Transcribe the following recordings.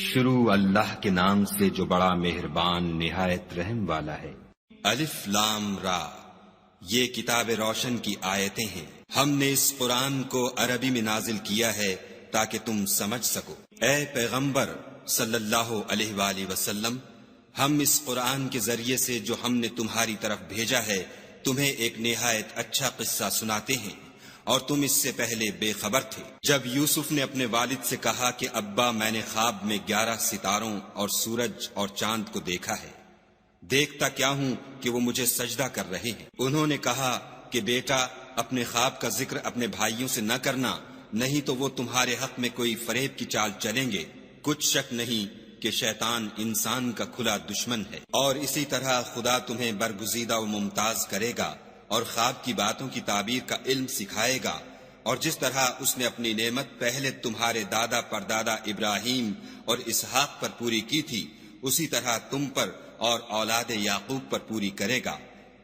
شروع اللہ کے نام سے جو بڑا مہربان نہایت رحم والا ہے۔ الف لام را، یہ کتاب روشن کی آیتیں ہیں۔ ہم نے اس قرآن کو عربی میں نازل کیا ہے تاکہ تم سمجھ سکو۔ اے پیغمبر صلی اللہ علیہ وآلہ وسلم، ہم اس قرآن کے ذریعے سے جو ہم نے تمہاری طرف بھیجا ہے تمہیں ایک نہایت اچھا قصہ سناتے ہیں، اور تم اس سے پہلے بے خبر تھے۔ جب یوسف نے اپنے والد سے کہا کہ ابا میں نے خواب میں 11 ستاروں اور سورج اور چاند کو دیکھا ہے، دیکھتا کیا ہوں کہ وہ مجھے سجدہ کر رہے ہیں۔ انہوں نے کہا کہ بیٹا اپنے خواب کا ذکر اپنے بھائیوں سے نہ کرنا، نہیں تو وہ تمہارے حق میں کوئی فریب کی چال چلیں گے۔ کچھ شک نہیں کہ شیطان انسان کا کھلا دشمن ہے، اور اسی طرح خدا تمہیں برگزیدہ و ممتاز کرے گا اور خواب کی باتوں کی تعبیر کا علم سکھائے گا، اور جس طرح اس نے اپنی نعمت پہلے تمہارے دادا پردادا ابراہیم اور اسحاق پر پوری کی تھی، اسی طرح تم پر اور اولاد یعقوب پر پوری کرے گا۔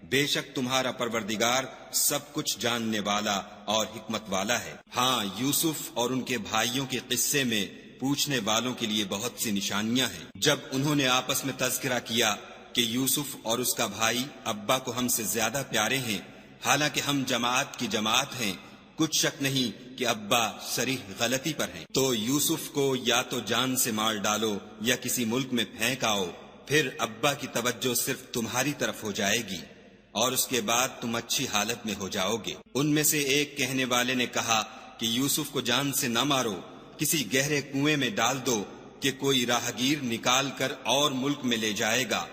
بے شک تمہارا پروردگار سب کچھ جاننے والا اور حکمت والا ہے۔ ہاں، یوسف اور ان کے بھائیوں کے قصے میں پوچھنے والوں کے لیے بہت سی نشانیاں ہیں۔ جب انہوں نے آپس میں تذکرہ کیا کہ یوسف اور اس کا بھائی ابا کو ہم سے زیادہ پیارے ہیں، حالانکہ ہم جماعت کی جماعت ہیں، کچھ شک نہیں کہ ابا صریح غلطی پر ہیں، تو یوسف کو یا تو جان سے مار ڈالو یا کسی ملک میں پھینک آؤ، پھر ابا کی توجہ صرف تمہاری طرف ہو جائے گی اور اس کے بعد تم اچھی حالت میں ہو جاؤ گے۔ ان میں سے ایک کہنے والے نے کہا کہ یوسف کو جان سے نہ مارو، کسی گہرے کنویں میں ڈال دو کہ کوئی راہگیر نکال کر اور ملک میں لے جائے گا،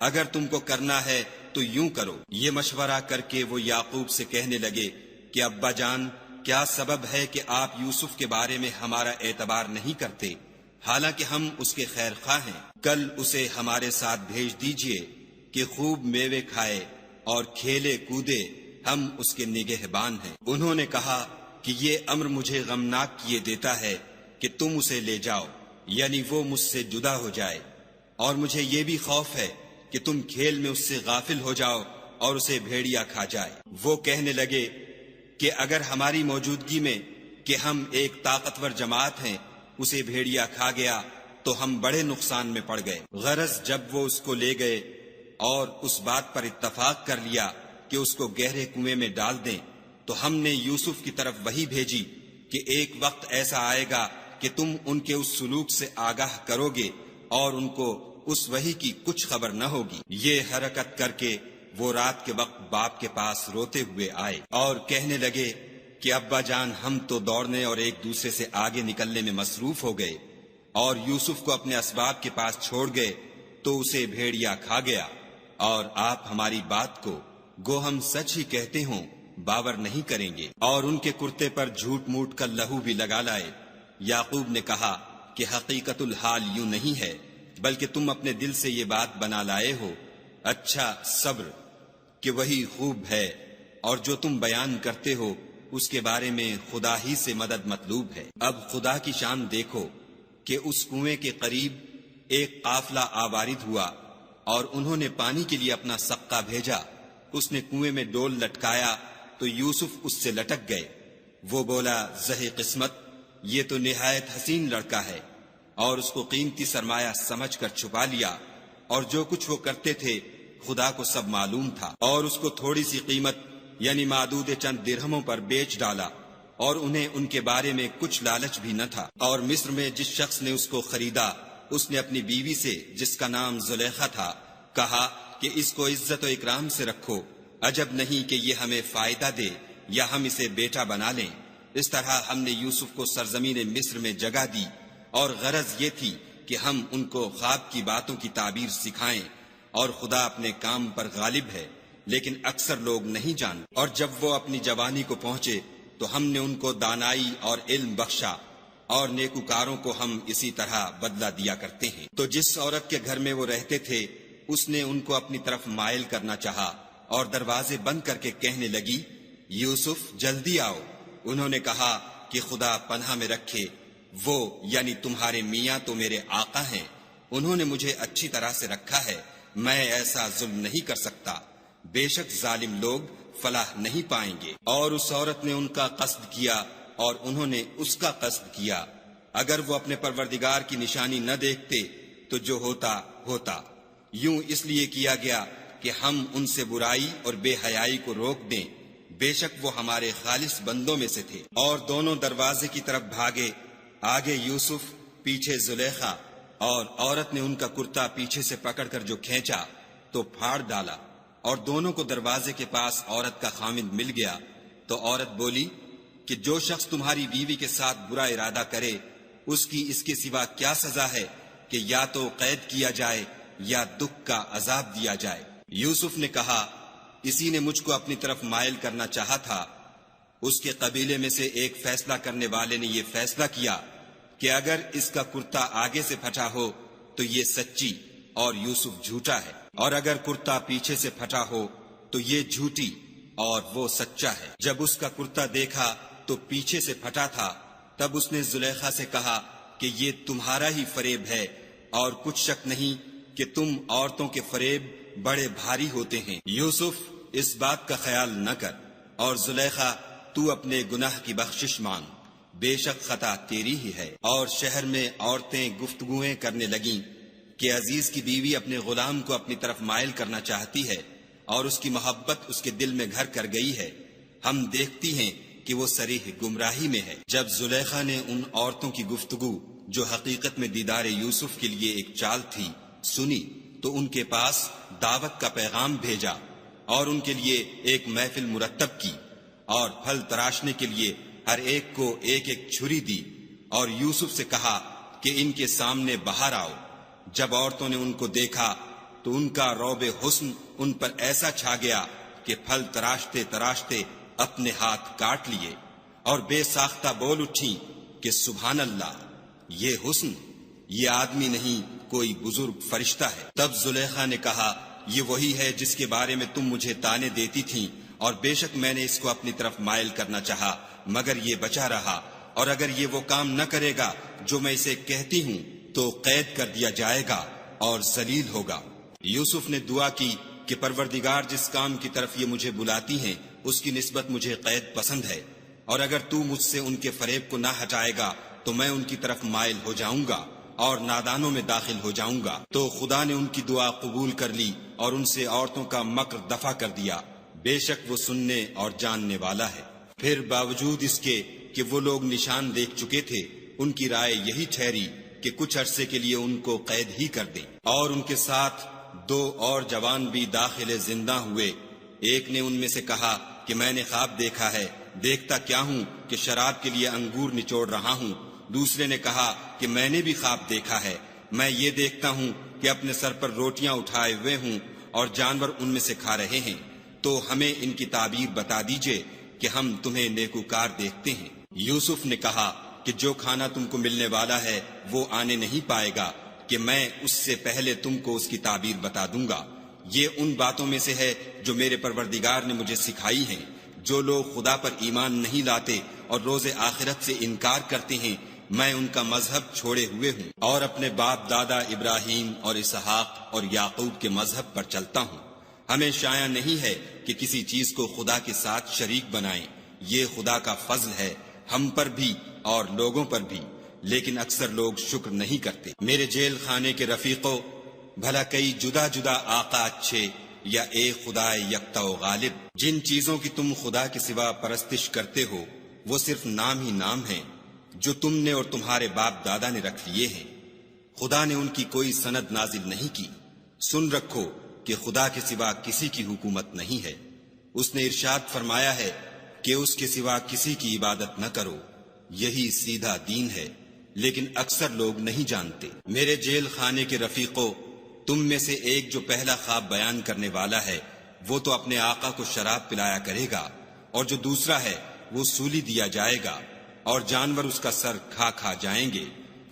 اگر تم کو کرنا ہے تو یوں کرو۔ یہ مشورہ کر کے وہ یعقوب سے کہنے لگے کہ ابا جان، کیا سبب ہے کہ آپ یوسف کے بارے میں ہمارا اعتبار نہیں کرتے، حالانکہ ہم اس کے خیر خواہ ہیں؟ کل اسے ہمارے ساتھ بھیج دیجئے کہ خوب میوے کھائے اور کھیلے کودے، ہم اس کے نگہبان ہیں۔ انہوں نے کہا کہ یہ امر مجھے غمناک کیے دیتا ہے کہ تم اسے لے جاؤ، یعنی وہ مجھ سے جدا ہو جائے، اور مجھے یہ بھی خوف ہے کہ تم کھیل میں اس سے غافل ہو جاؤ اور اسے بھیڑیا کھا جائے۔ وہ کہنے لگے کہ اگر ہماری موجودگی میں کہ ہم ایک طاقتور جماعت ہیں اسے بھیڑیا کھا گیا تو ہم بڑے نقصان میں پڑ گئے۔ غرض جب وہ اس کو لے گئے اور اس بات پر اتفاق کر لیا کہ اس کو گہرے کنویں میں ڈال دیں، تو ہم نے یوسف کی طرف وحی بھیجی کہ ایک وقت ایسا آئے گا کہ تم ان کے اس سلوک سے آگاہ کرو گے اور ان کو اس وحی کی کچھ خبر نہ ہوگی۔ یہ حرکت کر کے وہ رات کے وقت باپ کے پاس روتے ہوئے آئے اور کہنے لگے کہ ابا جان، ہم تو دوڑنے اور ایک دوسرے سے آگے نکلنے میں مصروف ہو گئے اور یوسف کو اپنے اسباب کے پاس چھوڑ گئے تو اسے بھیڑیا کھا گیا، اور آپ ہماری بات کو گو ہم سچ ہی کہتے ہوں باور نہیں کریں گے، اور ان کے کرتے پر جھوٹ موٹ کا لہو بھی لگا لائے۔ یعقوب نے کہا کہ حقیقت الحال یوں نہیں ہے، بلکہ تم اپنے دل سے یہ بات بنا لائے ہو۔ اچھا، صبر کہ وہی خوب ہے، اور جو تم بیان کرتے ہو اس کے بارے میں خدا ہی سے مدد مطلوب ہے۔ اب خدا کی شان دیکھو کہ اس کنویں کے قریب ایک قافلہ آوارد ہوا اور انہوں نے پانی کے لیے اپنا سقہ بھیجا۔ اس نے کنویں میں ڈول لٹکایا تو یوسف اس سے لٹک گئے۔ وہ بولا، زہے قسمت، یہ تو نہایت حسین لڑکا ہے، اور اس کو قیمتی سرمایہ سمجھ کر چھپا لیا، اور جو کچھ وہ کرتے تھے خدا کو سب معلوم تھا، اور اس کو تھوڑی سی قیمت یعنی معدود چند درہموں پر بیچ ڈالا، اور انہیں ان کے بارے میں کچھ لالچ بھی نہ تھا۔ اور مصر میں جس شخص نے اس کو خریدا، اس نے اپنی بیوی سے جس کا نام زلیخا تھا کہا کہ اس کو عزت و اکرام سے رکھو، عجب نہیں کہ یہ ہمیں فائدہ دے یا ہم اسے بیٹا بنا لیں۔ اس طرح ہم نے یوسف کو سرزمین مصر میں جگہ دی، اور غرض یہ تھی کہ ہم ان کو خواب کی باتوں کی تعبیر سکھائیں، اور خدا اپنے کام پر غالب ہے، لیکن اکثر لوگ نہیں جانتے۔ اور جب وہ اپنی جوانی کو پہنچے تو ہم نے ان کو دانائی اور علم بخشا، اور نیکوکاروں کو ہم اسی طرح بدلہ دیا کرتے ہیں۔ تو جس عورت کے گھر میں وہ رہتے تھے اس نے ان کو اپنی طرف مائل کرنا چاہا اور دروازے بند کر کے کہنے لگی، یوسف جلدی آؤ۔ انہوں نے کہا کہ خدا پناہ میں رکھے، وہ یعنی تمہارے میاں تو میرے آقا ہیں، انہوں نے مجھے اچھی طرح سے رکھا ہے، میں ایسا ظلم نہیں کر سکتا، بے شک ظالم لوگ فلاح نہیں پائیں گے۔ اور اس عورت نے ان کا قصد کیا اور انہوں نے اس کا قصد کیا، اگر وہ اپنے پروردگار کی نشانی نہ دیکھتے تو جو ہوتا ہوتا، یوں اس لیے کیا گیا کہ ہم ان سے برائی اور بے حیائی کو روک دیں، بے شک وہ ہمارے خالص بندوں میں سے تھے۔ اور دونوں دروازے کی طرف بھاگے، آگے یوسف، پیچھے زلیخا، اور عورت نے ان کا کرتا پیچھے سے پکڑ کر جو کھینچا تو پھاڑ ڈالا، اور دونوں کو دروازے کے پاس عورت کا خامند مل گیا۔ تو عورت بولی کہ جو شخص تمہاری بیوی کے ساتھ برا ارادہ کرے اس کی اس کے سوا کیا سزا ہے کہ یا تو قید کیا جائے یا دکھ کا عذاب دیا جائے۔ یوسف نے کہا، اسی نے مجھ کو اپنی طرف مائل کرنا چاہا تھا۔ اس کے قبیلے میں سے ایک فیصلہ کرنے والے نے یہ فیصلہ کیا کہ اگر اس کا کرتا آگے سے پھٹا ہو تو یہ سچی اور یوسف جھوٹا ہے، اور اگر کرتا پیچھے سے پھٹا ہو تو یہ جھوٹی اور وہ سچا ہے۔ جب اس کا کرتا دیکھا تو پیچھے سے پھٹا تھا، تب اس نے زلیخا سے کہا کہ یہ تمہارا ہی فریب ہے، اور کچھ شک نہیں کہ تم عورتوں کے فریب بڑے بھاری ہوتے ہیں۔ یوسف، اس بات کا خیال نہ کر، اور زلیخا تو اپنے گناہ کی بخشش مانگ، بے شک خطا تیری ہی ہے۔ اور شہر میں عورتیں گفتگویں کرنے لگیں کہ عزیز کی بیوی اپنے غلام کو اپنی طرف مائل کرنا چاہتی ہے اور اس کی محبت اس کے دل میں گھر کر گئی ہے، ہم دیکھتی ہیں کہ وہ صریح گمراہی میں ہے۔ جب زلیخا نے ان عورتوں کی گفتگو جو حقیقت میں دیدار یوسف کے لیے ایک چال تھی سنی تو ان کے پاس دعوت کا پیغام بھیجا اور ان کے لیے ایک محفل مرتب کی اور پھل تراشنے کے لیے ہر ایک کو ایک ایک چھری دی، اور یوسف سے کہا کہ ان کے سامنے باہر آؤ۔ جب عورتوں نے ان کو دیکھا تو ان کا روب حسن ان پر ایسا چھا گیا کہ پھل تراشتے تراشتے اپنے ہاتھ کاٹ لیے اور بے ساختہ بول اٹھیں کہ سبحان اللہ، یہ حسن، یہ آدمی نہیں کوئی بزرگ فرشتہ ہے۔ تب زلیخا نے کہا، یہ وہی ہے جس کے بارے میں تم مجھے تانے دیتی تھیں، اور بے شک میں نے اس کو اپنی طرف مائل کرنا چاہا مگر یہ بچا رہا، اور اگر یہ وہ کام نہ کرے گا جو میں اسے کہتی ہوں تو قید کر دیا جائے گا اور ذلیل ہوگا۔ یوسف نے دعا کی کہ پروردگار جس کام کی طرف یہ مجھے بلاتی ہیں اس کی نسبت مجھے قید پسند ہے، اور اگر تو مجھ سے ان کے فریب کو نہ ہٹائے گا تو میں ان کی طرف مائل ہو جاؤں گا اور نادانوں میں داخل ہو جاؤں گا۔ تو خدا نے ان کی دعا قبول کر لی اور ان سے عورتوں کا مکر دفع کر دیا، بے شک وہ سننے اور جاننے والا ہے۔ پھر باوجود اس کے کہ وہ لوگ نشان دیکھ چکے تھے، ان کی رائے یہی ٹھہری کہ کچھ عرصے کے لیے ان کو قید ہی کر دیں، اور ان کے ساتھ 2 اور جوان بھی داخل زندہ ہوئے۔ ایک نے ان میں سے کہا کہ میں نے خواب دیکھا ہے، دیکھتا کیا ہوں کہ شراب کے لیے انگور نچوڑ رہا ہوں۔ دوسرے نے کہا کہ میں نے بھی خواب دیکھا ہے، میں یہ دیکھتا ہوں کہ اپنے سر پر روٹیاں اٹھائے ہوئے ہوں اور جانور ان میں سے کھا رہے ہیں، تو ہمیں ان کی تعبیر بتا دیجئے کہ ہم تمہیں نیکوکار دیکھتے ہیں۔ یوسف نے کہا کہ جو کھانا تم کو ملنے والا ہے وہ آنے نہیں پائے گا کہ میں اس سے پہلے تم کو اس کی تعبیر بتا دوں گا۔ یہ ان باتوں میں سے ہے جو میرے پروردگار نے مجھے سکھائی ہیں۔ جو لوگ خدا پر ایمان نہیں لاتے اور روز آخرت سے انکار کرتے ہیں، میں ان کا مذہب چھوڑے ہوئے ہوں اور اپنے باپ دادا ابراہیم اور اسحاق اور یعقوب کے مذہب پر چلتا ہوں۔ ہمیں شایع نہیں ہے کہ کسی چیز کو خدا کے ساتھ شریک بنائیں، یہ خدا کا فضل ہے ہم پر بھی اور لوگوں پر بھی، لیکن اکثر لوگ شکر نہیں کرتے۔ میرے جیل خانے کے رفیقوں، بھلا کئی جدا جدا آقا اچھے یا ایک خدا یکتا و غالب؟ جن چیزوں کی تم خدا کے سوا پرستش کرتے ہو وہ صرف نام ہی نام ہیں جو تم نے اور تمہارے باپ دادا نے رکھ لیے ہیں، خدا نے ان کی کوئی سند نازل نہیں کی۔ سن رکھو کہ خدا کے سوا کسی کی حکومت نہیں ہے، اس نے ارشاد فرمایا ہے کہ اس کے سوا کسی کی عبادت نہ کرو، یہی سیدھا دین ہے، لیکن اکثر لوگ نہیں جانتے۔ میرے جیل خانے کے رفیقوں، تم میں سے ایک جو پہلا خواب بیان کرنے والا ہے وہ تو اپنے آقا کو شراب پلایا کرے گا، اور جو دوسرا ہے وہ سولی دیا جائے گا اور جانور اس کا سر کھا کھا جائیں گے۔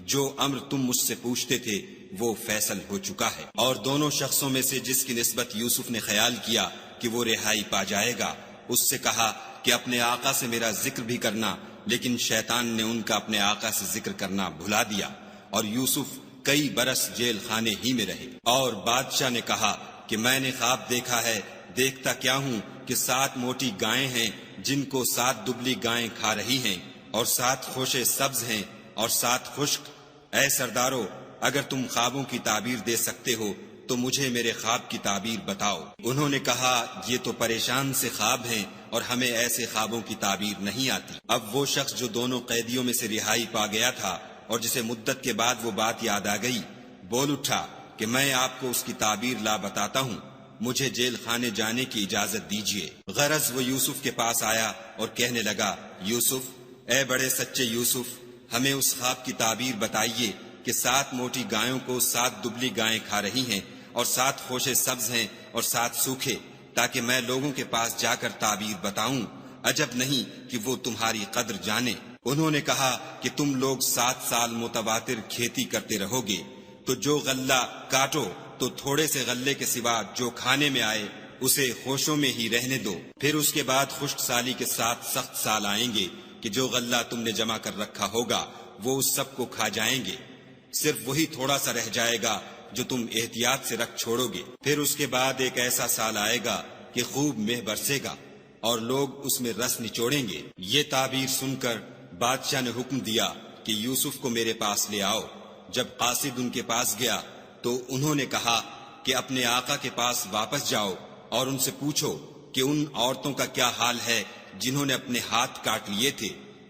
جو امر تم مجھ سے پوچھتے تھے وہ فیصل ہو چکا ہے۔ اور دونوں شخصوں میں سے جس کی نسبت یوسف نے خیال کیا کہ وہ رہائی پا جائے گا، اس سے کہا کہ اپنے آقا سے میرا ذکر بھی کرنا، لیکن شیطان نے ان کا اپنے آقا سے ذکر کرنا بھلا دیا، اور یوسف کئی برس جیل خانے ہی میں رہے۔ اور بادشاہ نے کہا کہ میں نے خواب دیکھا ہے، دیکھتا کیا ہوں کہ 7 موٹی گائیں ہیں جن کو 7 دبلی گائیں کھا رہی ہیں، اور 7 خوشے سبز ہیں اور 7 خشک۔ اے سردارو، اگر تم خوابوں کی تعبیر دے سکتے ہو تو مجھے میرے خواب کی تعبیر بتاؤ۔ انہوں نے کہا یہ تو پریشان سے خواب ہیں اور ہمیں ایسے خوابوں کی تعبیر نہیں آتی۔ اب وہ شخص جو دونوں قیدیوں میں سے رہائی پا گیا تھا اور جسے مدت کے بعد وہ بات یاد آ گئی، بول اٹھا کہ میں آپ کو اس کی تعبیر لا بتاتا ہوں، مجھے جیل خانے جانے کی اجازت دیجیے۔ غرض وہ یوسف کے پاس آیا اور کہنے لگا، یوسف، اے بڑے سچے یوسف، ہمیں اس خواب کی تعبیر بتائیے کہ 7 موٹی گایوں کو 7 دبلی گائیں کھا رہی ہیں اور 7 خوشے سبز ہیں اور 7 سوکھے، تاکہ میں لوگوں کے پاس جا کر تعبیر بتاؤں، عجب نہیں کہ وہ تمہاری قدر جانے۔ انہوں نے کہا کہ تم لوگ 7 سال متواتر کھیتی کرتے رہو گے، تو جو غلہ کاٹو تو تھوڑے سے غلے کے سوا جو کھانے میں آئے اسے خوشوں میں ہی رہنے دو، پھر اس کے بعد خشک سالی کے ساتھ سخت سال آئیں گے کہ جو غلہ تم نے جمع کر رکھا ہوگا وہ اس سب کو کھا جائیں گے، صرف وہی تھوڑا سا رہ جائے گا جو تم احتیاط سے رکھ چھوڑو گے۔ پھر اس کے بعد ایک ایسا سال آئے گا کہ خوب مہ برسے گا اور لوگ اس میں رس نچوڑیں گے۔ یہ تعبیر سن کر بادشاہ نے حکم دیا کہ یوسف کو میرے پاس لے آؤ۔ جب قاصد ان کے پاس گیا تو انہوں نے کہا کہ اپنے آقا کے پاس واپس جاؤ اور ان سے پوچھو کہ ان عورتوں کا کیا حال ہے جنہوں نے اپنے ہاتھ کاٹ لیے تھے،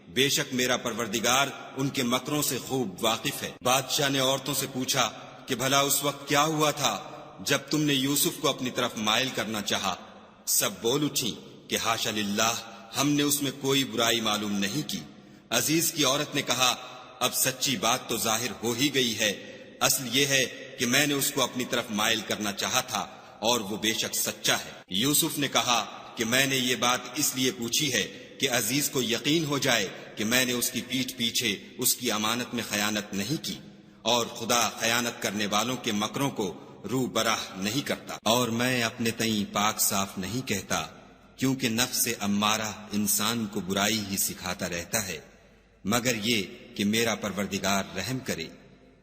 بے شک میرا پروردگار ان کے مکروں سے خوب واقف ہے۔ بادشاہ نے عورتوں سے پوچھا کہ بھلا اس وقت کیا ہوا تھا جب تم نے یوسف کو اپنی طرف مائل کرنا چاہا؟ سب بول اٹھیں کہ حاشا للہ، ہم نے اس میں کوئی برائی معلوم نہیں کی۔ عزیز کی عورت نے کہا، اب سچی بات تو ظاہر ہو ہی گئی ہے، اصل یہ ہے کہ میں نے اس کو اپنی طرف مائل کرنا چاہا تھا اور وہ بے شک سچا ہے۔ یوسف نے کہا کہ میں نے یہ بات اس لیے پوچھی ہے کہ عزیز کو یقین ہو جائے کہ میں نے اس کی پیٹھ پیچھے اس کی امانت میں خیانت نہیں کی، اور خدا خیانت کرنے والوں کے مکروں کو رو براہ نہیں کرتا، اور میں اپنے تئیں پاک صاف نہیں کہتا، کیونکہ نفس امارہ انسان کو برائی ہی سکھاتا رہتا ہے، مگر یہ کہ میرا پروردگار رحم کرے،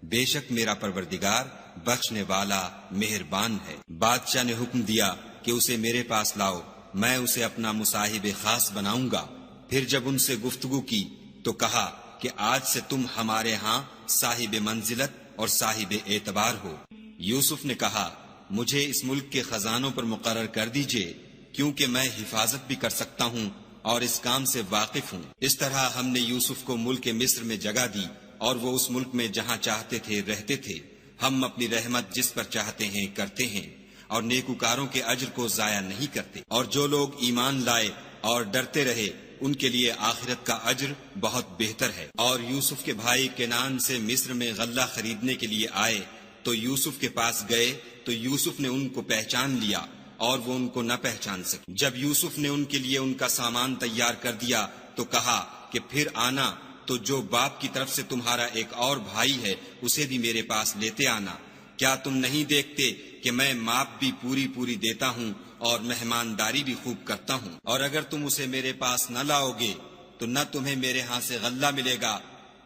بے شک میرا پروردگار بخشنے والا مہربان ہے۔ بادشاہ نے حکم دیا کہ اسے میرے پاس لاؤ، میں اسے اپنا مصاحب خاص بناؤں گا۔ پھر جب ان سے گفتگو کی تو کہا کہ آج سے تم ہمارے ہاں صاحب منزلت اور صاحب اعتبار ہو۔ یوسف نے کہا، مجھے اس ملک کے خزانوں پر مقرر کر دیجئے، کیونکہ میں حفاظت بھی کر سکتا ہوں اور اس کام سے واقف ہوں۔ اس طرح ہم نے یوسف کو ملک مصر میں جگہ دی اور وہ اس ملک میں جہاں چاہتے تھے رہتے تھے۔ ہم اپنی رحمت جس پر چاہتے ہیں کرتے ہیں اور نیکوکاروں کے اجر کو ضائع نہیں کرتے، اور جو لوگ ایمان لائے اور ڈرتے رہے ان کے لیے آخرت کا اجر بہت بہتر ہے۔ اور یوسف کے بھائی کنعان سے مصر میں غلہ خریدنے کے لیے آئے تو یوسف کے پاس گئے تو یوسف نے ان کو پہچان لیا اور وہ ان کو نہ پہچان سکے۔ جب یوسف نے ان کے لیے ان کا سامان تیار کر دیا تو کہا کہ پھر آنا تو جو باپ کی طرف سے تمہارا ایک اور بھائی ہے اسے بھی میرے پاس لیتے آنا۔ کیا تم نہیں دیکھتے کہ میں ماپ بھی پوری پوری دیتا ہوں اور مہمانداری بھی خوب کرتا ہوں؟ اور اگر تم اسے میرے پاس نہ لاؤ گے تو نہ تمہیں میرے ہاں سے غلہ ملے گا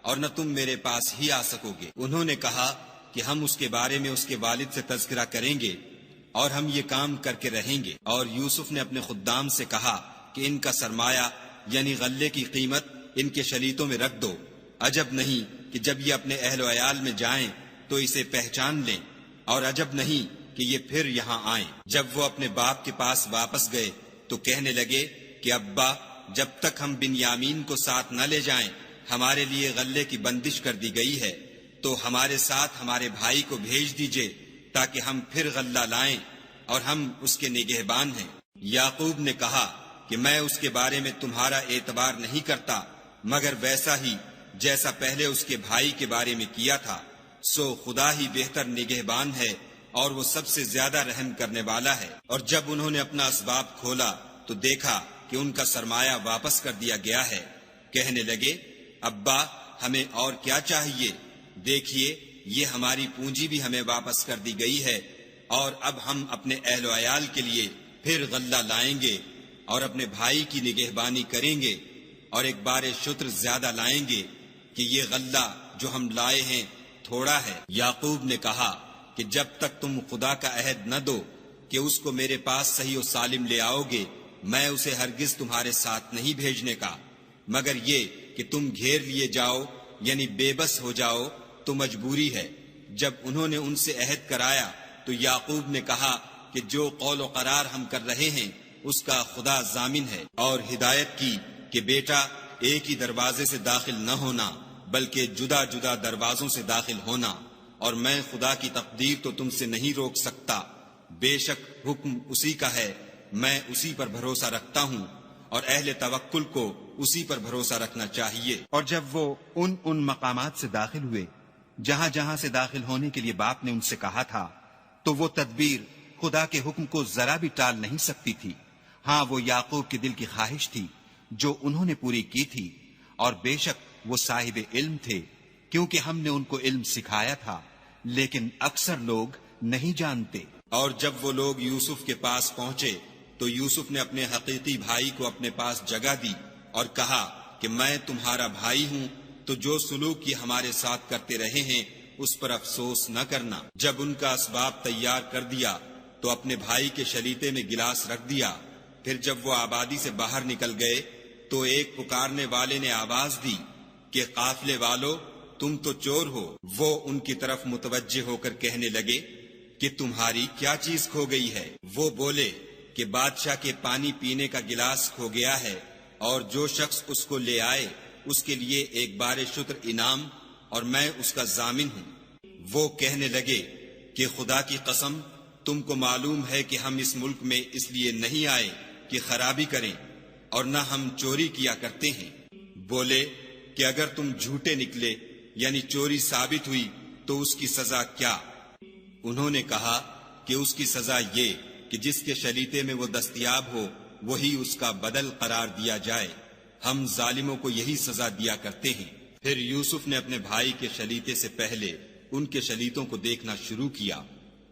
اور نہ تم میرے پاس ہی آ سکو گے۔ انہوں نے کہا کہ ہم اس کے بارے میں اس کے والد سے تذکرہ کریں گے اور ہم یہ کام کر کے رہیں گے۔ اور یوسف نے اپنے خدام سے کہا کہ ان کا سرمایہ یعنی غلے کی قیمت ان کے شلیتوں میں رکھ دو، عجب نہیں کہ جب یہ اپنے اہل و عیال میں جائیں تو اسے پہچان لیں، اور عجب نہیں کہ یہ پھر یہاں آئیں۔ جب وہ اپنے باپ کے پاس واپس گئے تو کہنے لگے کہ ابا، جب تک ہم بنیامین کو ساتھ نہ لے جائیں ہمارے لیے غلے کی بندش کر دی گئی ہے، تو ہمارے ساتھ ہمارے بھائی کو بھیج دیجئے تاکہ ہم پھر غلہ لائیں اور ہم اس کے نگہبان ہیں۔ یعقوب نے کہا کہ میں اس کے بارے میں تمہارا اعتبار نہیں کرتا مگر ویسا ہی جیسا پہلے اس کے بھائی کے بارے میں کیا تھا، سو خدا ہی بہتر نگہبان ہے اور وہ سب سے زیادہ رحم کرنے والا ہے۔ اور جب انہوں نے اپنا اسباب کھولا تو دیکھا کہ ان کا سرمایہ واپس کر دیا گیا ہے۔ کہنے لگے، ابا ہمیں اور کیا چاہیے؟ دیکھیے یہ ہماری پونجی بھی ہمیں واپس کر دی گئی ہے، اور اب ہم اپنے اہل و عیال کے لیے پھر غلہ لائیں گے اور اپنے بھائی کی نگہبانی کریں گے، اور ایک بار شتر زیادہ لائیں گے کہ یہ غلہ جو ہم لائے ہیں تھوڑا ہے۔ یعقوب نے کہا کہ جب تک تم خدا کا عہد نہ دو کہ اس کو میرے پاس صحیح و سالم لے آؤ گے، میں اسے ہرگز تمہارے ساتھ نہیں بھیجنے کا، مگر یہ کہ تم گھیر لیے جاؤ یعنی بے بس ہو جاؤ تو مجبوری ہے۔ جب انہوں نے ان سے عہد کرایا تو یعقوب نے کہا کہ جو قول و قرار ہم کر رہے ہیں اس کا خدا ضامن ہے، اور ہدایت کی کہ بیٹا ایک ہی دروازے سے داخل نہ ہونا بلکہ جدا جدا دروازوں سے داخل ہونا، اور میں خدا کی تقدیر تو تم سے نہیں روک سکتا، بے شک حکم اسی کا ہے، میں اسی پر بھروسہ رکھتا ہوں، اور اہل توکل کو اسی پر بھروسہ رکھنا چاہیے۔ اور جب وہ ان مقامات سے داخل ہوئے جہاں جہاں سے داخل ہونے کے لیے باپ نے ان سے کہا تھا، تو وہ تدبیر خدا کے حکم کو ذرا بھی ٹال نہیں سکتی تھی۔ ہاں، وہ یعقوب کے دل کی خواہش تھی جو انہوں نے پوری کی تھی، اور بے شک وہ صاحب علم تھے، کیونکہ ہم نے ان کو علم سکھایا تھا، لیکن اکثر لوگ نہیں جانتے۔ اور جب وہ لوگ یوسف کے پاس پہنچے تو یوسف نے اپنے حقیقی بھائی کو اپنے پاس جگہ دی اور کہا کہ میں تمہارا بھائی ہوں، تو جو سلوک یہ ہمارے ساتھ کرتے رہے ہیں اس پر افسوس نہ کرنا۔ جب ان کا اسباب تیار کر دیا تو اپنے بھائی کے شلیتے میں گلاس رکھ دیا۔ پھر جب وہ آبادی سے باہر نکل گئے تو ایک پکارنے والے نے آواز دی کہ قافلے والو، تم تو چور ہو۔ وہ ان کی طرف متوجہ ہو کر کہنے لگے کہ تمہاری کیا چیز کھو گئی ہے؟ وہ بولے کہ بادشاہ کے پانی پینے کا گلاس کھو گیا ہے، اور جو شخص اس کو لے آئے اس کے لیے ایک بار شتر انعام، اور میں اس کا ضامن ہوں۔ وہ کہنے لگے کہ خدا کی قسم، تم کو معلوم ہے کہ ہم اس ملک میں اس لیے نہیں آئے کہ خرابی کریں، اور نہ ہم چوری کیا کرتے ہیں۔ بولے کہ اگر تم جھوٹے نکلے یعنی چوری ثابت ہوئی تو اس کی سزا کیا؟ انہوں نے کہا کہ اس کی سزا یہ کہ جس کے شلیتے میں وہ دستیاب ہو وہی اس کا بدل قرار دیا جائے، ہم ظالموں کو یہی سزا دیا کرتے ہیں۔ پھر یوسف نے اپنے بھائی کے شلیتے سے پہلے ان کے شلیتوں کو دیکھنا شروع کیا،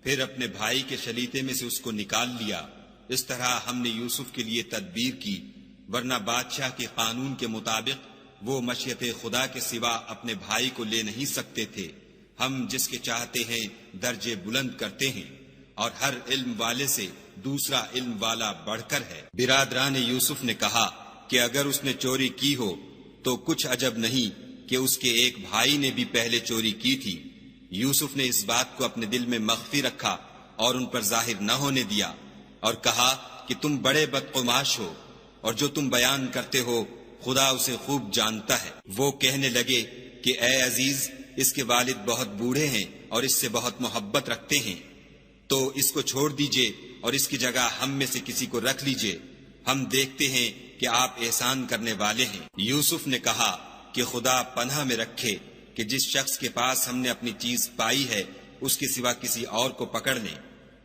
پھر اپنے بھائی کے شلیتے میں سے اس کو نکال لیا۔ اس طرح ہم نے یوسف کے لیے تدبیر کی، ورنہ بادشاہ کے قانون کے مطابق وہ مشیت خدا کے سوا اپنے بھائی کو لے نہیں سکتے تھے۔ ہم جس کے چاہتے ہیں درجے بلند کرتے ہیں، اور ہر علم والے سے دوسرا علم والا بڑھ کر ہے۔ برادران یوسف نے کہا کہ اگر اس نے چوری کی ہو تو کچھ عجب نہیں کہ اس کے ایک بھائی نے بھی پہلے چوری کی تھی۔ یوسف نے اس بات کو اپنے دل میں مخفی رکھا اور ان پر ظاہر نہ ہونے دیا، اور کہا کہ تم بڑے بدقماش ہو، اور جو تم بیان کرتے ہو خدا اسے خوب جانتا ہے۔ وہ کہنے لگے کہ اے عزیز، اس کے والد بہت بوڑھے ہیں اور اس سے بہت محبت رکھتے ہیں، تو اس کو چھوڑ دیجئے اور اس کی جگہ ہم میں سے کسی کو رکھ لیجئے، ہم دیکھتے ہیں کہ آپ احسان کرنے والے ہیں۔ یوسف نے کہا کہ خدا پناہ میں رکھے کہ جس شخص کے پاس ہم نے اپنی چیز پائی ہے اس کے سوا کسی اور کو پکڑ لیں،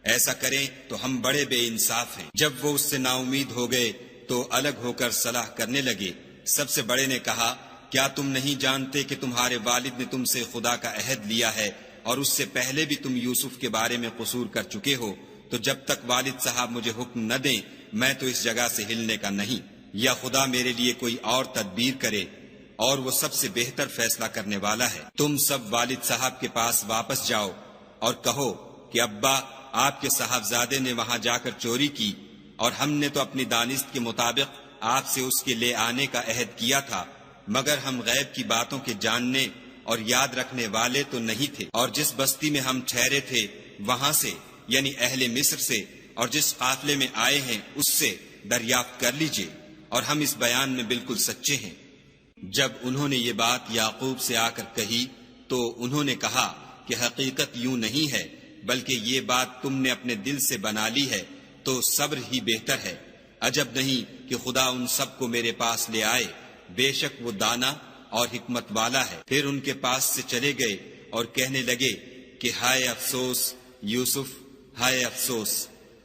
ایسا کریں تو ہم بڑے بے انصاف ہیں۔ جب وہ اس سے نا امید ہو گئے تو الگ ہو کر صلاح کرنے لگے۔ سب سے بڑے نے کہا کیا تم نہیں جانتے کہ تمہارے والد نے تم سے خدا کا عہد لیا ہے، اور اس سے پہلے بھی تم یوسف کے بارے میں قصور کر چکے ہو، تو جب تک والد صاحب مجھے حکم نہ دیں میں تو اس جگہ سے ہلنے کا نہیں، یا خدا میرے لیے کوئی اور تدبیر کرے، اور وہ سب سے بہتر فیصلہ کرنے والا ہے۔ تم سب والد صاحب کے پاس واپس جاؤ اور کہو کہ ابا، آپ کے صاحبزادے نے وہاں جا کر چوری کی، اور ہم نے تو اپنی دانست کے مطابق آپ سے اس کے لے آنے کا عہد کیا تھا، مگر ہم غیب کی باتوں کے جاننے اور یاد رکھنے والے تو نہیں تھے، اور جس بستی میں ہم ٹھہرے تھے وہاں سے یعنی اہل مصر سے، اور جس قافلے میں آئے ہیں اس سے دریافت کر لیجئے، اور ہم اس بیان میں بالکل سچے ہیں۔ جب انہوں نے یہ بات یعقوب سے آ کر کہی تو انہوں نے کہا کہ حقیقت یوں نہیں ہے، بلکہ یہ بات تم نے اپنے دل سے بنا لی ہے، تو صبر ہی بہتر ہے۔ عجب نہیں کہ خدا ان سب کو میرے پاس لے آئے، بے شک وہ دانا اور حکمت والا ہے۔ پھر ان کے پاس سے چلے گئے اور کہنے لگے کہ ہائے افسوس یوسف، ہائے افسوس،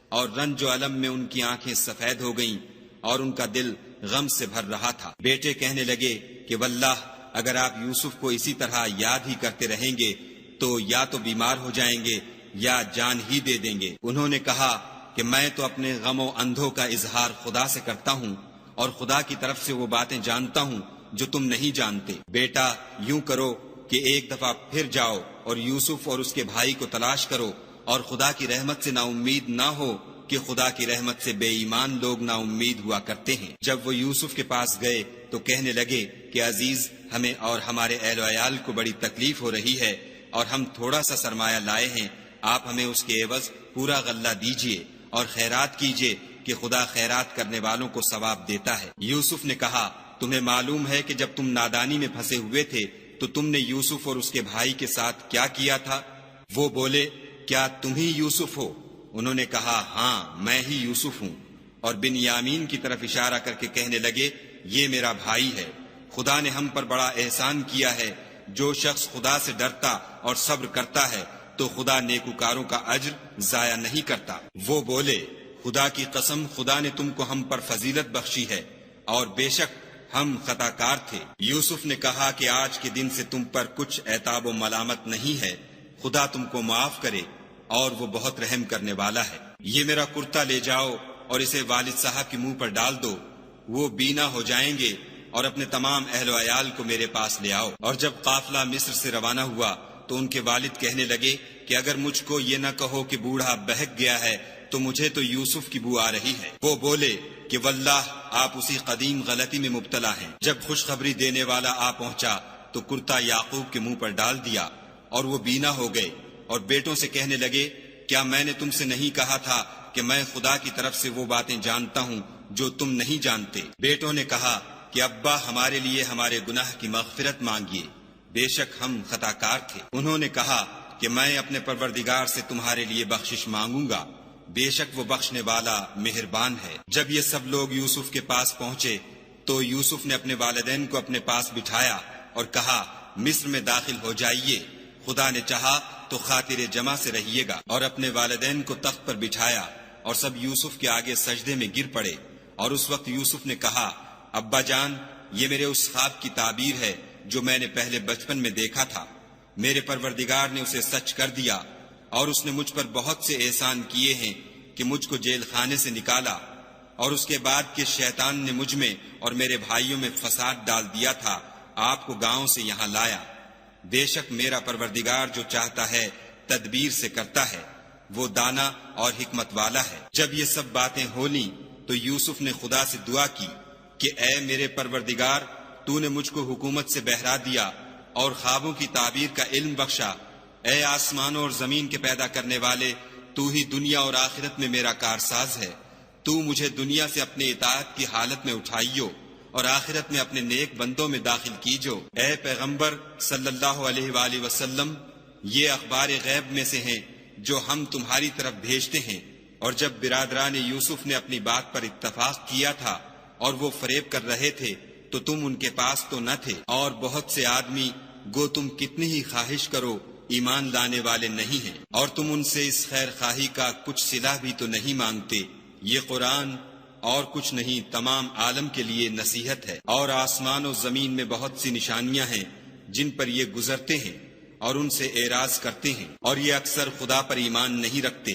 اور رنج و الم میں ان کی آنکھیں سفید ہو گئیں اور ان کا دل غم سے بھر رہا تھا۔ بیٹے کہنے لگے کہ واللہ اگر آپ یوسف کو اسی طرح یاد ہی کرتے رہیں گے تو یا تو بیمار ہو جائیں گے یا جان ہی دے دیں گے۔ انہوں نے کہا کہ میں تو اپنے غم و اندھوں کا اظہار خدا سے کرتا ہوں، اور خدا کی طرف سے وہ باتیں جانتا ہوں جو تم نہیں جانتے۔ بیٹا یوں کرو کہ ایک دفعہ پھر جاؤ اور یوسف اور اس کے بھائی کو تلاش کرو، اور خدا کی رحمت سے نا امید نہ ہو کہ خدا کی رحمت سے بے ایمان لوگ نا امید ہوا کرتے ہیں۔ جب وہ یوسف کے پاس گئے تو کہنے لگے کہ عزیز، ہمیں اور ہمارے اہل و عیال کو بڑی تکلیف ہو رہی ہے اور ہم تھوڑا سا سرمایہ لائے ہیں، آپ ہمیں اس کے عوض پورا غلہ دیجئے اور خیرات کیجئے کہ خدا خیرات کرنے والوں کو ثواب دیتا ہے۔ یوسف نے کہا، تمہیں معلوم ہے کہ جب تم نادانی میں پھنسے ہوئے تھے تو تم نے یوسف اور اس کے بھائی کے ساتھ کیا کیا تھا؟ وہ بولے، کیا تم ہی یوسف ہو؟ انہوں نے کہا، ہاں میں ہی یوسف ہوں، اور بنیامین کی طرف اشارہ کر کے کہنے لگے، یہ میرا بھائی ہے، خدا نے ہم پر بڑا احسان کیا ہے، جو شخص خدا سے ڈرتا اور صبر کرتا ہے تو خدا نیکوکاروں کا اجر ضائع نہیں کرتا۔ وہ بولے، خدا کی قسم، خدا نے تم کو ہم پر فضیلت بخشی ہے اور بے شک ہم خطا کار تھے۔ یوسف نے کہا کہ آج کے دن سے تم پر کچھ عتاب و ملامت نہیں ہے، خدا تم کو معاف کرے اور وہ بہت رحم کرنے والا ہے۔ یہ میرا کرتا لے جاؤ اور اسے والد صاحب کے منہ پر ڈال دو، وہ بینا ہو جائیں گے، اور اپنے تمام اہل و عیال کو میرے پاس لے آؤ۔ اور جب قافلہ مصر سے روانہ ہوا تو ان کے والد کہنے لگے کہ اگر مجھ کو یہ نہ کہو کہ بوڑھا بہک گیا ہے تو مجھے تو یوسف کی بو آ رہی ہے۔ وہ بولے کہ واللہ آپ اسی قدیم غلطی میں مبتلا ہیں۔ جب خوشخبری دینے والا آ پہنچا تو کرتا یعقوب کے منہ پر ڈال دیا اور وہ بینا ہو گئے، اور بیٹوں سے کہنے لگے، کیا میں نے تم سے نہیں کہا تھا کہ میں خدا کی طرف سے وہ باتیں جانتا ہوں جو تم نہیں جانتے؟ بیٹوں نے کہا کہ ابا ہمارے لیے ہمارے گناہ کی مغفرت مانگیے، بے شک ہم خطا کار تھے۔ انہوں نے کہا کہ میں اپنے پروردگار سے تمہارے لیے بخشش مانگوں گا، بے شک وہ بخشنے والا مہربان ہے۔ جب یہ سب لوگ یوسف کے پاس پہنچے تو یوسف نے اپنے والدین کو اپنے پاس بٹھایا اور کہا، مصر میں داخل ہو جائیے، خدا نے چاہا تو خاطر جمع سے رہیے گا۔ اور اپنے والدین کو تخت پر بٹھایا اور سب یوسف کے آگے سجدے میں گر پڑے۔ اور اس وقت یوسف نے کہا، ابا جان، یہ میرے اس خواب کی تعبیر ہے جو میں نے پہلے بچپن میں دیکھا تھا، میرے پروردگار نے اسے سچ کر دیا، اور اس نے مجھ پر بہت سے احسان کیے ہیں کہ مجھ کو جیل خانے سے نکالا، اور اس کے بعد کہ شیطان نے مجھ میں اور میرے بھائیوں میں فساد ڈال دیا تھا، آپ کو گاؤں سے یہاں لایا۔ بے شک میرا پروردگار جو چاہتا ہے تدبیر سے کرتا ہے، وہ دانا اور حکمت والا ہے۔ جب یہ سب باتیں ہو لیں تو یوسف نے خدا سے دعا کی کہ اے میرے پروردگار، تو نے مجھ کو حکومت سے بہرا دیا اور خوابوں کی تعبیر کا علم بخشا، اے آسمانوں اور زمین کے پیدا کرنے والے، تو ہی دنیا اور آخرت میں میرا کارساز ہے، تو مجھے دنیا سے اپنے اطاعت کی حالت میں اٹھائیو اور آخرت میں اپنے نیک بندوں میں داخل کیجو۔ اے پیغمبر صلی اللہ علیہ وآلہ وسلم، یہ اخبار غیب میں سے ہیں جو ہم تمہاری طرف بھیجتے ہیں۔ اور جب برادران یوسف نے اپنی بات پر اتفاق کیا تھا اور وہ فریب کر رہے تھے تو تم ان کے پاس تو نہ تھے، اور بہت سے آدمی گو تم کتنی ہی خواہش کرو ایمان لانے والے نہیں ہیں، اور تم ان سے اس خیر خواہی کا کچھ صلہ بھی تو نہیں مانگتے۔ یہ قرآن اور کچھ نہیں تمام عالم کے لیے نصیحت ہے، اور آسمان و زمین میں بہت سی نشانیاں ہیں جن پر یہ گزرتے ہیں اور ان سے اعراض کرتے ہیں، اور یہ اکثر خدا پر ایمان نہیں رکھتے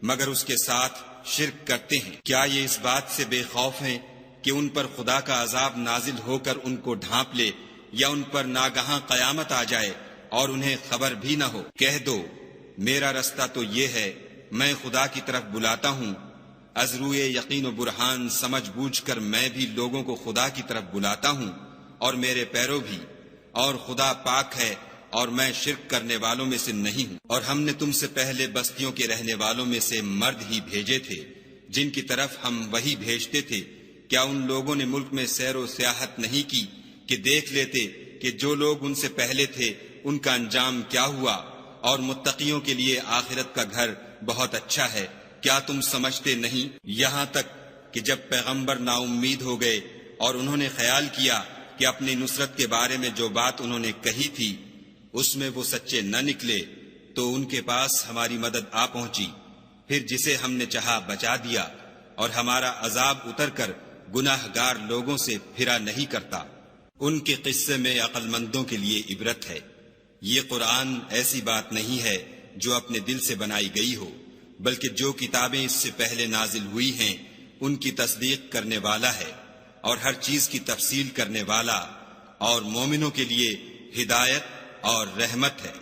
مگر اس کے ساتھ شرک کرتے ہیں۔ کیا یہ اس بات سے بے خوف ہیں کہ ان پر خدا کا عذاب نازل ہو کر ان کو ڈھانپ لے، یا ان پر ناگہاں قیامت آ جائے اور انہیں خبر بھی نہ ہو؟ کہہ دو، میرا رستہ تو یہ ہے، میں خدا کی طرف بلاتا ہوں، از روئے یقین و برہان سمجھ بوجھ کر میں بھی لوگوں کو خدا کی طرف بلاتا ہوں، اور میرے پیرو بھی، اور خدا پاک ہے اور میں شرک کرنے والوں میں سے نہیں ہوں۔ اور ہم نے تم سے پہلے بستیوں کے رہنے والوں میں سے مرد ہی بھیجے تھے جن کی طرف ہم وہی بھیجتے تھے، کیا ان لوگوں نے ملک میں سیر و سیاحت نہیں کی کہ دیکھ لیتے کہ جو لوگ ان سے پہلے تھے ان کا انجام کیا ہوا، اور متقیوں کے لیے آخرت کا گھر بہت اچھا ہے؟ کیا تم سمجھتے نہیں؟ یہاں تک کہ جب پیغمبر نا امید ہو گئے اور انہوں نے خیال کیا کہ اپنی نصرت کے بارے میں جو بات انہوں نے کہی تھی اس میں وہ سچے نہ نکلے، تو ان کے پاس ہماری مدد آ پہنچی، پھر جسے ہم نے چاہا بچا دیا، اور ہمارا عذاب اتر کر گناہ گار لوگوں سے پھرا نہیں کرتا۔ ان کے قصے میں عقل مندوں کے لیے عبرت ہے۔ یہ قرآن ایسی بات نہیں ہے جو اپنے دل سے بنائی گئی ہو، بلکہ جو کتابیں اس سے پہلے نازل ہوئی ہیں ان کی تصدیق کرنے والا ہے، اور ہر چیز کی تفصیل کرنے والا، اور مومنوں کے لیے ہدایت اور رحمت ہے۔